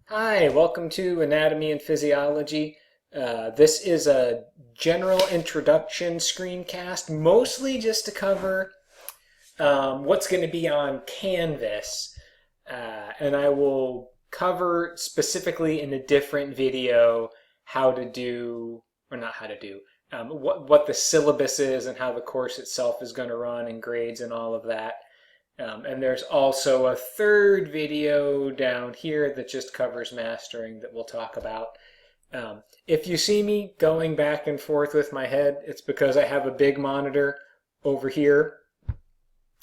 Hi, welcome to Anatomy and Physiology. This is a general introduction screencast, mostly just to cover what's going to be on Canvas. And I will cover specifically in a different video how to do, or not how to do, what the syllabus is and how the course itself is going to run and grades and all of that. And there's also a third video down here that just covers mastering that we'll talk about. If you see me going back and forth with my head, it's because I have a big monitor over here,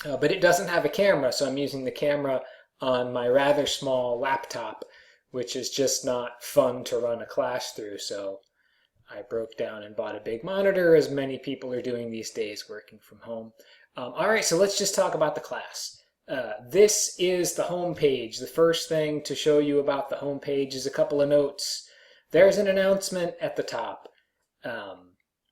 but it doesn't have a camera, so I'm using the camera on my rather small laptop, which is just not fun to run a class through, so I broke down and bought a big monitor, as many people are doing these days working from home. All right, so let's just talk about the class. This is the home page. The first thing to show you about the home page is a couple of notes. There's an announcement at the top.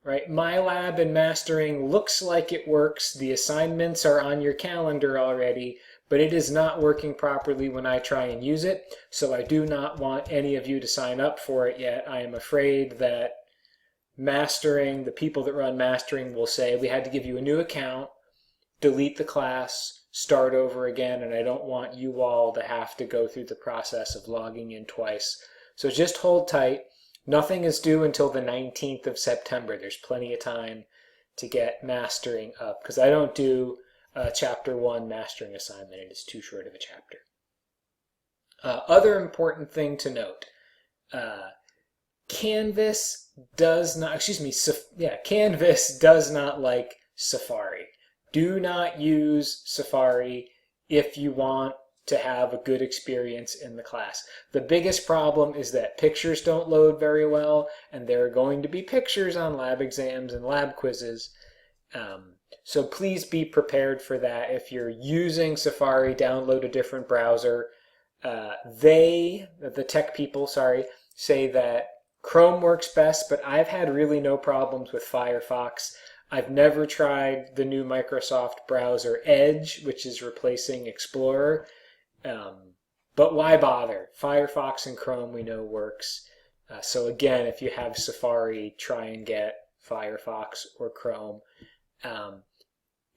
Right, My Lab and Mastering looks like it works. The assignments are on your calendar already, but it is not working properly when I try and use it, so I do not want any of you to sign up for it yet. I am afraid that Mastering, the people that run Mastering will say, we had to give you a new account, delete the class, start over again, and I don't want you all to have to go through the process of logging in twice. So just hold tight. Nothing is due until the 19th of September. There's plenty of time to get Mastering up, because I don't do a Chapter 1 Mastering assignment. It is too short of a chapter. Other important thing to note, Canvas does not, Canvas does not like Safari. Do not use Safari if you want to have a good experience in the class. The biggest problem is that pictures don't load very well, and there are going to be pictures on lab exams and lab quizzes. So please be prepared for that. If you're using Safari, download a different browser. The tech people, say that Chrome works best, but I've had really no problems with Firefox. I've never tried the new Microsoft browser Edge, which is replacing Explorer. But why bother? Firefox and Chrome we know works. So again, if you have Safari, try and get Firefox or Chrome.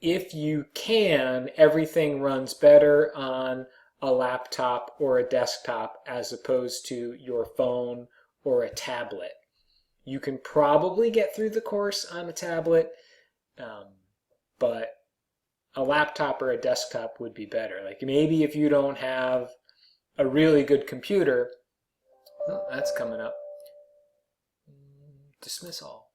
If you can, everything runs better on a laptop or a desktop as opposed to your phone or a tablet. You can probably get through the course on a tablet, but a laptop or a desktop would be better. Like maybe if you don't have a really good computer, oh, that's coming up. Dismiss all.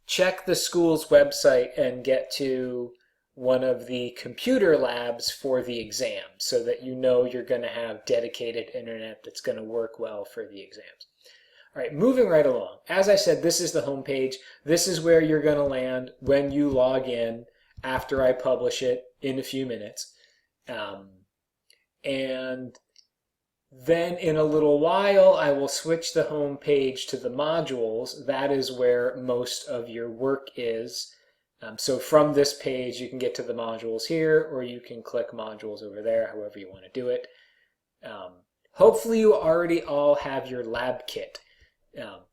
Check the school's website and get to one of the computer labs for the exam so that you know you're going to have dedicated internet that's going to work well for the exams. All right, moving right along. As I said, this is the home page. This is where you're going to land when you log in after I publish it in a few minutes. And then in a little while, I will switch the home page to the modules. That is where most of your work is. So from this page, you can get to the modules here, or you can click modules over there, however you want to do it. Hopefully you already all have your lab kit.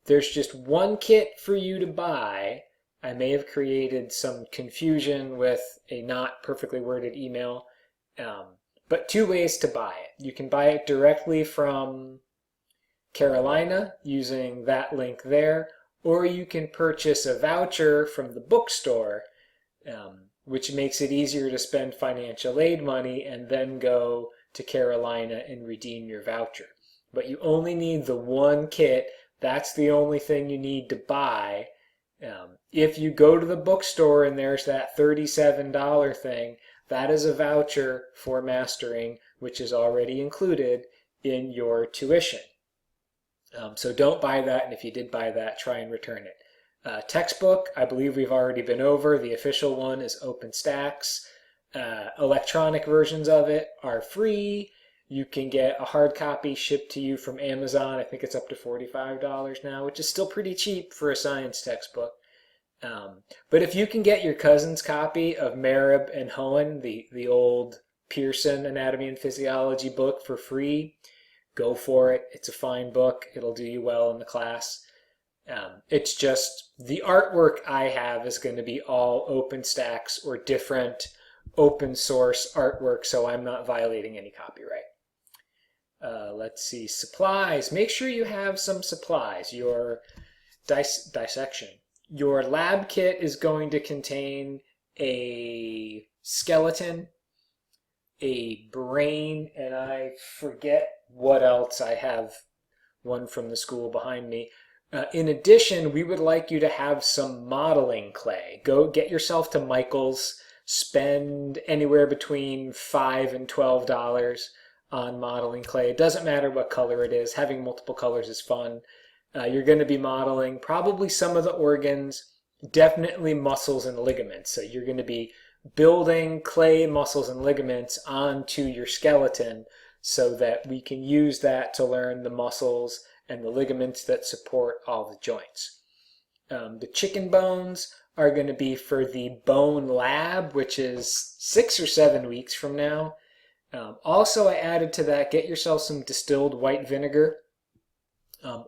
There's just one kit for you to buy. I may have created some confusion with a not perfectly worded email, but two ways to buy it. You can buy it directly from Carolina using that link there, or you can purchase a voucher from the bookstore, which makes it easier to spend financial aid money and then go to Carolina and redeem your voucher. But you only need the one kit. That's the only thing you need to buy. If you go to the bookstore and there's that $37 thing, that is a voucher for mastering, which is already included in your tuition. So don't buy that, and if you did buy that, try and return it. Textbook, I believe we've already been over. The official one is OpenStax. Electronic versions of it are free. You can get a hard copy shipped to you from Amazon. I think it's up to $45 now, which is still pretty cheap for a science textbook. But if you can get your cousin's copy of Merib and Hohen, the old Pearson Anatomy and Physiology book for free, go for it. It's a fine book. It'll do you well in the class. It's just the artwork I have is going to be all OpenStax or different open source artwork, so I'm not violating any copyright. Let's see, supplies. Make sure you have some supplies. Your dissection. Your lab kit is going to contain a skeleton, a brain, and I forget what else. I have one from the school behind me. In addition, we would like you to have some modeling clay. Go get yourself to Michael's, spend anywhere between $5 and $12 on modeling clay. It doesn't matter what color it is. Having multiple colors is fun. You're going to be modeling probably some of the organs, definitely muscles and ligaments. So you're going to be building clay muscles and ligaments onto your skeleton so that we can use that to learn the muscles and the ligaments that support all the joints. The chicken bones are going to be for the bone lab, which is 6 or 7 weeks from now. Also, I added to that, get yourself some distilled white vinegar.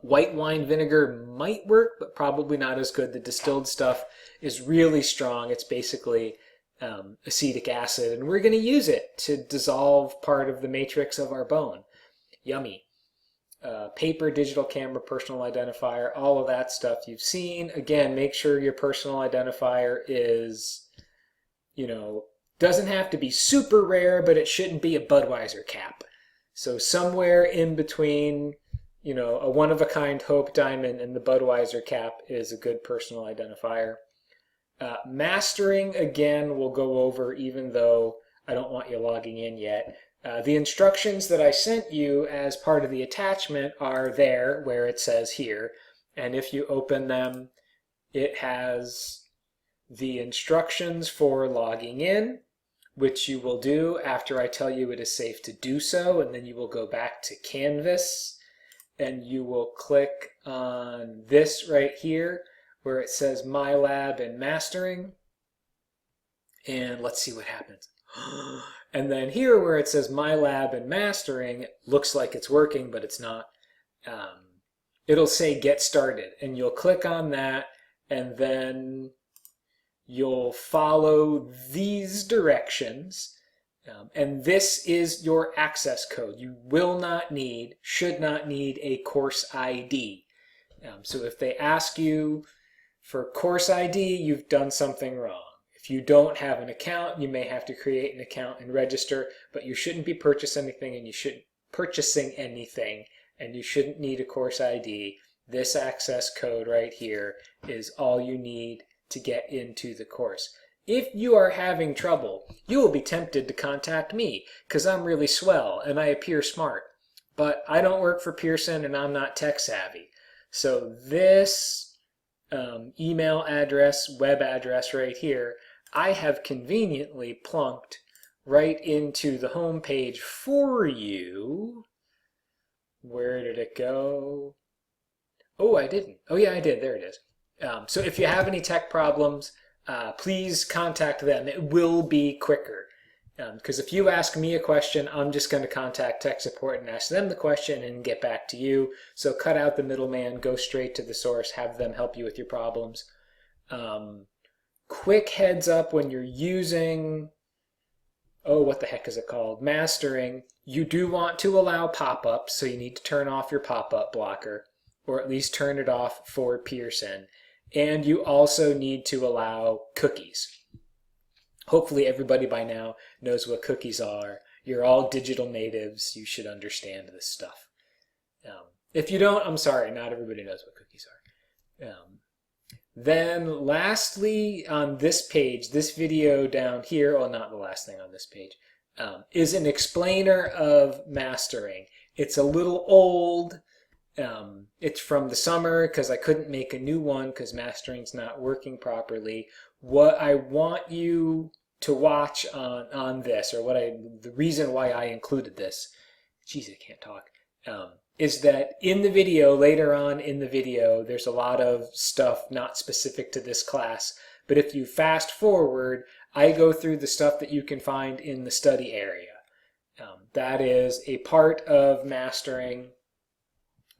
White wine vinegar might work, but probably not as good. The distilled stuff is really strong. It's basically acetic acid, and we're going to use it to dissolve part of the matrix of our bone. Yummy. Paper, digital camera, personal identifier, all of that stuff you've seen. Again, make sure your personal identifier is, doesn't have to be super rare, but it shouldn't be a Budweiser cap. So somewhere in between, a one-of-a-kind Hope Diamond and the Budweiser cap is a good personal identifier. Mastering, again, we'll go over, even though I don't want you logging in yet. The instructions that I sent you as part of the attachment are there where it says here, and if you open them, it has the instructions for logging in, which you will do after I tell you it is safe to do so, and then you will go back to Canvas and you will click on this right here where it says My Lab and Mastering, and let's see what happens. And then here where it says My Lab and Mastering, it looks like it's working, but it's not. It'll say Get Started, and you'll click on that, and then you'll follow these directions, and this is your access code. You will not need, should not need a course ID. So if they ask you for course ID, you've done something wrong. If you don't have an account, you may have to create an account and register, but you shouldn't be purchasing anything, and you shouldn't need a course ID. This access code right here is all you need to get into the course. If you are having trouble, you will be tempted to contact me because I'm really swell and I appear smart, but I don't work for Pearson and I'm not tech savvy. So this email address, web address right here, I have conveniently plunked right into the home page for you. Where did it go? Oh, I didn't. Oh yeah, I did. There it is. So if you have any tech problems, please contact them. It will be quicker. Because if you ask me a question, I'm just going to contact tech support and ask them the question and get back to you. So cut out the middleman, go straight to the source, have them help you with your problems. Quick heads up when you're using, what the heck is it called? Mastering. You do want to allow pop-ups, so you need to turn off your pop-up blocker, or at least turn it off for Pearson. And you also need to allow cookies. Hopefully everybody by now knows what cookies are. You're all digital natives. You should understand this stuff. If you don't, I'm sorry, not everybody knows what cookies are. Then lastly, on this page, this video down here, well, not the last thing on this page, is an explainer of mastering. It's a little old. It's from the summer because I couldn't make a new one because mastering's not working properly. What I want you to watch on this, or the reason why I included this, geez, I can't talk, is that in the video, later on in the video, there's a lot of stuff not specific to this class, but if you fast forward, I go through the stuff that you can find in the study area. That is a part of mastering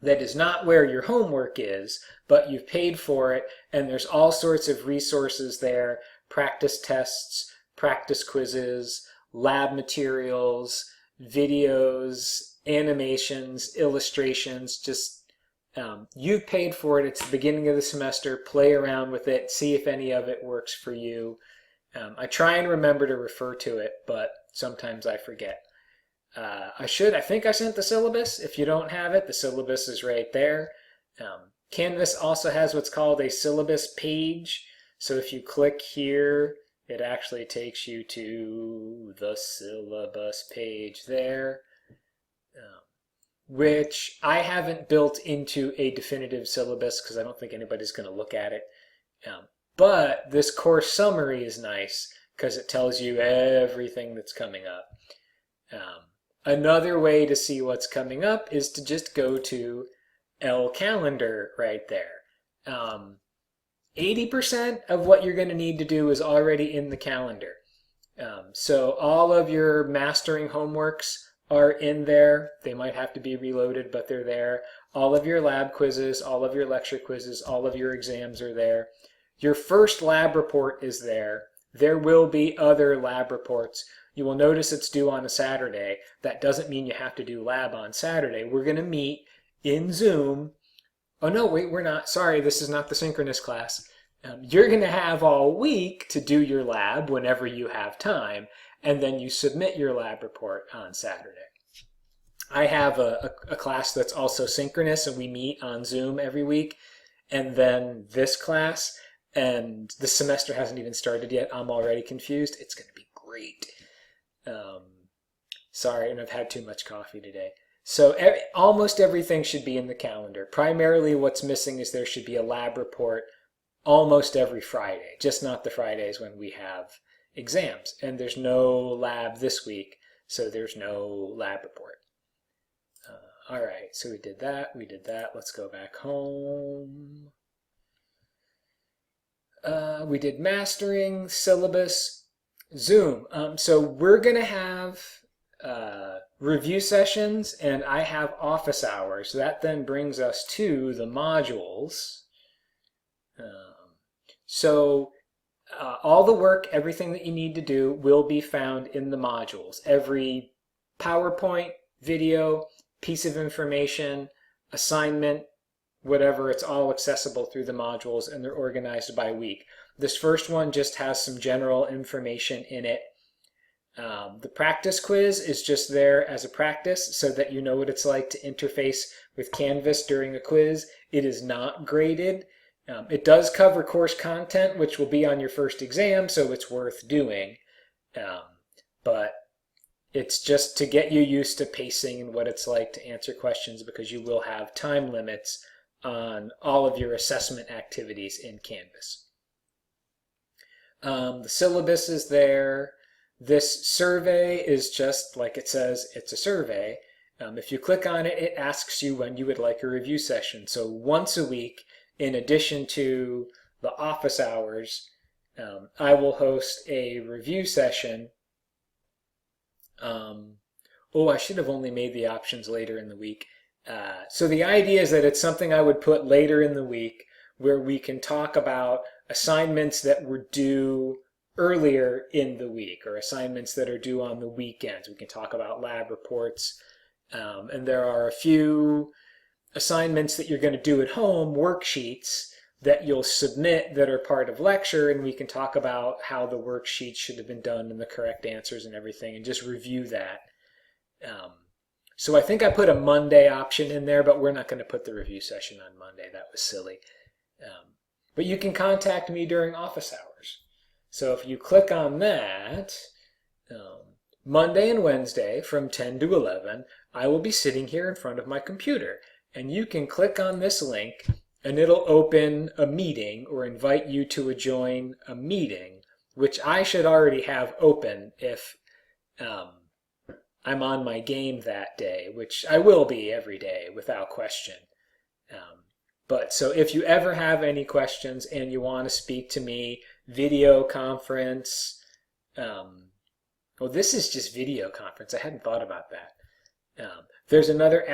that is not where your homework is, but you've paid for it, and there's all sorts of resources there, practice tests, practice quizzes, lab materials, videos, animations, illustrations, just you've paid for it. It's the beginning of the semester. Play around with it. See if any of it works for you. I try and remember to refer to it, but sometimes I forget. I think I sent the syllabus. If you don't have it, the syllabus is right there. Canvas also has what's called a syllabus page. So if you click here, it actually takes you to the syllabus page there, which I haven't built into a definitive syllabus because I don't think anybody's going to look at it. But this course summary is nice because it tells you everything that's coming up. Another way to see what's coming up is to just go to L calendar right there. 80% of what you're going to need to do is already in the calendar. So all of your mastering homeworks are in there. They might have to be reloaded, but they're there. All of your lab quizzes, all of your lecture quizzes, all of your exams are there. Your first lab report is there. There will be other lab reports. You will notice it's due on a Saturday. That doesn't mean you have to do lab on Saturday. We're going to meet in Zoom. Oh no, wait, we're not. Sorry, this is not the synchronous class. You're going to have all week to do your lab whenever you have time, and then you submit your lab report on Saturday. I have a class that's also synchronous, and we meet on Zoom every week, and then this class, and the semester hasn't even started yet. I'm already confused. It's going to be great. Sorry, and I've had too much coffee today. So almost everything should be in the calendar. Primarily what's missing is there should be a lab report almost every Friday, just not the Fridays when we have exams. And there's no lab this week, so there's no lab report. All right, so we did that. Let's go back home. We did mastering, syllabus, Zoom. So we're going to have review sessions, and I have office hours. That then brings us to the modules. All the work, everything that you need to do will be found in the modules. Every PowerPoint, video, piece of information, assignment, whatever, it's all accessible through the modules, and they're organized by week. This first one just has some general information in it. The practice quiz is just there as a practice so that you know what it's like to interface with Canvas during a quiz. It is not graded. It does cover course content, which will be on your first exam, so it's worth doing. But it's just to get you used to pacing and what it's like to answer questions, because you will have time limits on all of your assessment activities in Canvas. The syllabus is there. This survey is just like it says, it's a survey. If you click on it, it asks you when you would like a review session. So once a week, in addition to the office hours, I will host a review session. I should have only made the options later in the week. So the idea is that it's something I would put later in the week where we can talk about assignments that were due earlier in the week, or assignments that are due on the weekends. We can talk about lab reports. And there are a few assignments that you're going to do at home, worksheets, that you'll submit that are part of lecture, and we can talk about how the worksheets should have been done and the correct answers and everything, and just review that. So I think I put a Monday option in there, but we're not going to put the review session on Monday. That was silly. But you can contact me during office hours. So if you click on that, Monday and Wednesday from 10 to 11, I will be sitting here in front of my computer. And you can click on this link, and it'll open a meeting or invite you to join a meeting, which I should already have open if I'm on my game that day, which I will be every day without question. But so if you ever have any questions and you want to speak to me, video conference, Well, this is just video conference. I hadn't thought about that. There's another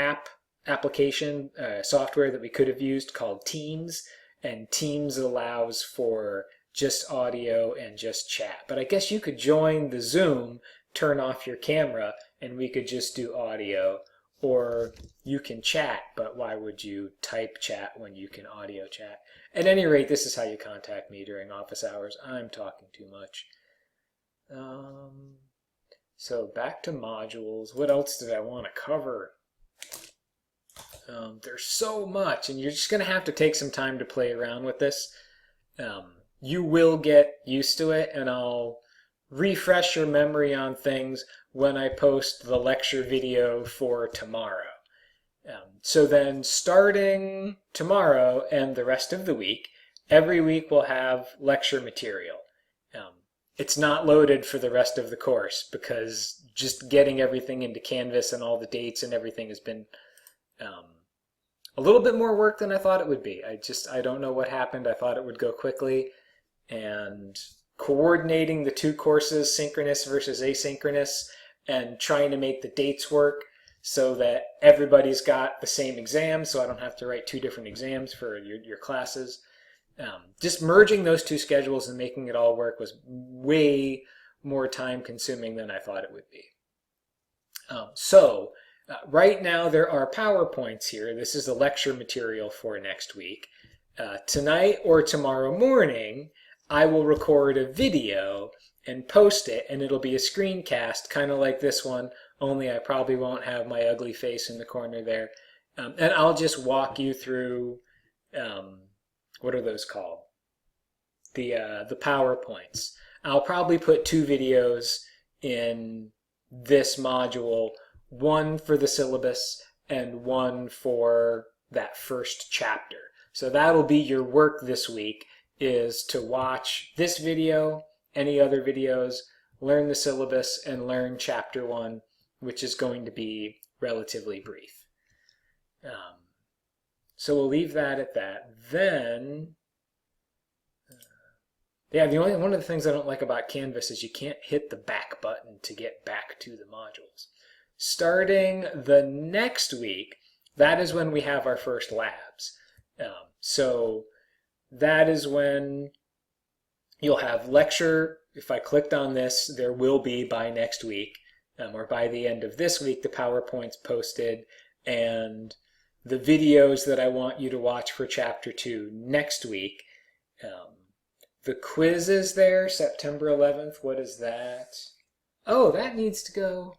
application software that we could have used called Teams, and Teams allows for just audio and just chat. But I guess you could join the Zoom, turn off your camera, and we could just do audio. Or you can chat, but why would you type chat when you can audio chat? At any rate, this is how you contact me during office hours. I'm talking too much. So back to modules. What else did I want to cover? There's so much, and you're just going to have to take some time to play around with this. You will get used to it, and I'll refresh your memory on things when I post the lecture video for tomorrow. So then starting tomorrow and the rest of the week, every week we'll have lecture material. It's not loaded for the rest of the course because just getting everything into Canvas and all the dates and everything has been a little bit more work than I thought it would be. I don't know what happened. I thought it would go quickly, and coordinating the two courses, synchronous versus asynchronous, and trying to make the dates work so that everybody's got the same exam, so I don't have to write two different exams for your classes. Just merging those two schedules and making it all work was way more time consuming than I thought it would be. Right now there are PowerPoints here. This is the lecture material for next week. Tonight or tomorrow morning, I will record a video and post it, and it'll be a screencast, kind of like this one, only I probably won't have my ugly face in the corner there. And I'll just walk you through, what are those called? The PowerPoints. I'll probably put two videos in this module, one for the syllabus and one for that first chapter. So that'll be your work this week, is to watch this video, any other videos, learn the syllabus, and learn chapter 1, which is going to be relatively brief. So we'll leave that at that. Then, yeah, one of the things I don't like about Canvas is you can't hit the back button to get back to the modules. Starting the next week, that is when we have our first labs. So that is when you'll have lecture. If I clicked on this, there will be by next week, or by the end of this week, the PowerPoints posted, and the videos that I want you to watch for Chapter 2 next week. The quiz is there, September 11th. What is that? Oh, that needs to go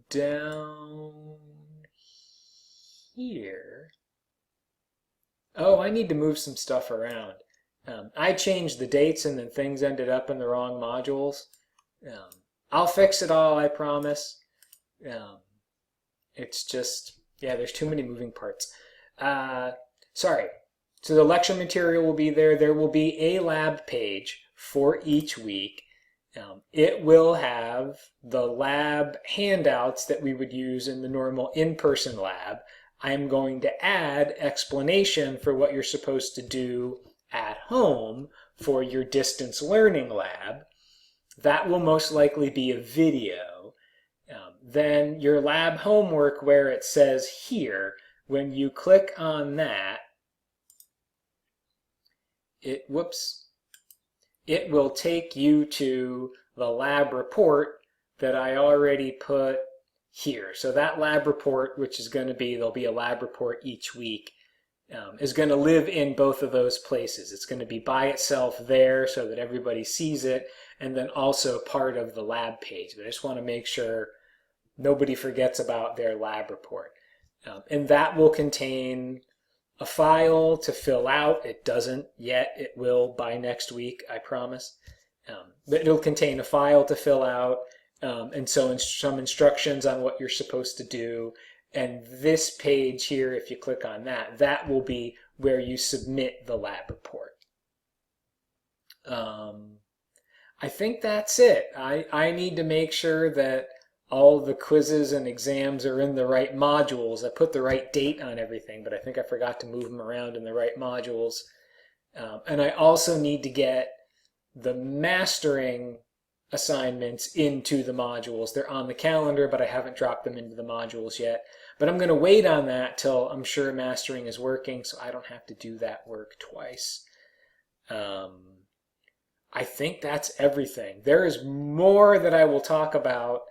down here. Oh, I need to move some stuff around. I changed the dates and then things ended up in the wrong modules. I'll fix it all, I promise. It's just, yeah, there's too many moving parts. Sorry. So the lecture material will be there. There will be a lab page for each week. It will have the lab handouts that we would use in the normal in-person lab. I'm going to add explanation for what you're supposed to do at home for your distance learning lab. That will most likely be a video. Then your lab homework, where it says here, when you click on that, it will take you to the lab report that I already put here. So that lab report, which is going to be, there'll be a lab report each week, is going to live in both of those places. It's going to be by itself there so that everybody sees it, and then also part of the lab page. But I just want to make sure nobody forgets about their lab report. And that will contain a file to fill out. It doesn't yet. It will by next week, I promise. But it'll contain a file to fill out, and so some instructions on what you're supposed to do. And this page here, if you click on that, that will be where you submit the lab report. I think that's it. I need to make sure that all the quizzes and exams are in the right modules. I put the right date on everything, but I think I forgot to move them around in the right modules. And I also need to get the mastering assignments into the modules. They're on the calendar, but I haven't dropped them into the modules yet. But I'm going to wait on that till I'm sure mastering is working, so I don't have to do that work twice. I think that's everything. There is more that I will talk about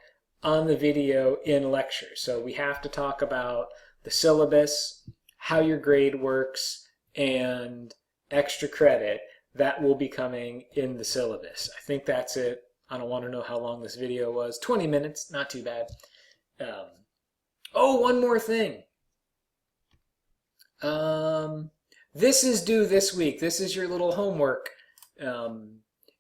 on the video in lecture. So we have to talk about the syllabus, how your grade works, and extra credit. That will be coming in the syllabus. I think that's it. I don't want to know how long this video was. 20 minutes, not too bad. Oh, one more thing. This is due this week. This is your little homework.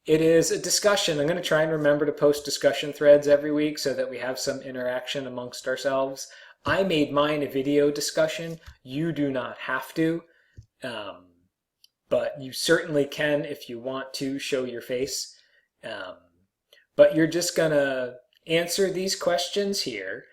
It is a discussion. I'm going to try and remember to post discussion threads every week so that we have some interaction amongst ourselves. I made mine a video discussion. You do not have to, but you certainly can if you want to show your face. But you're just going to answer these questions here.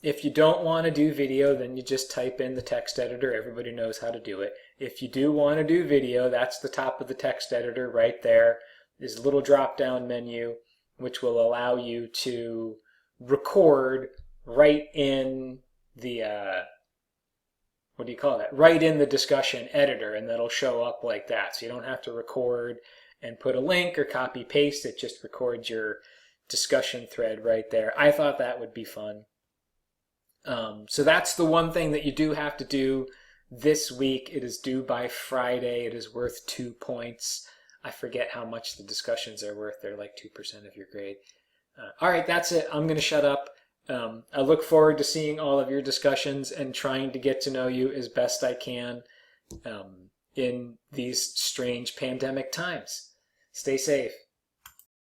If you don't want to do video, then you just type in the text editor. Everybody knows how to do it. If you do want to do video, that's the top of the text editor right there. There's a little drop-down menu which will allow you to record right in the, what do you call that? Right in the discussion editor, and that'll show up like that. So you don't have to record and put a link or copy paste. It just records your discussion thread right there. I thought that would be fun. So that's the one thing that you do have to do this week. It is due by Friday. It is worth 2 points. I forget how much the discussions are worth. They're like 2% of your grade. All right, that's it. I'm going to shut up. I look forward to seeing all of your discussions and trying to get to know you as best I can in these strange pandemic times. Stay safe.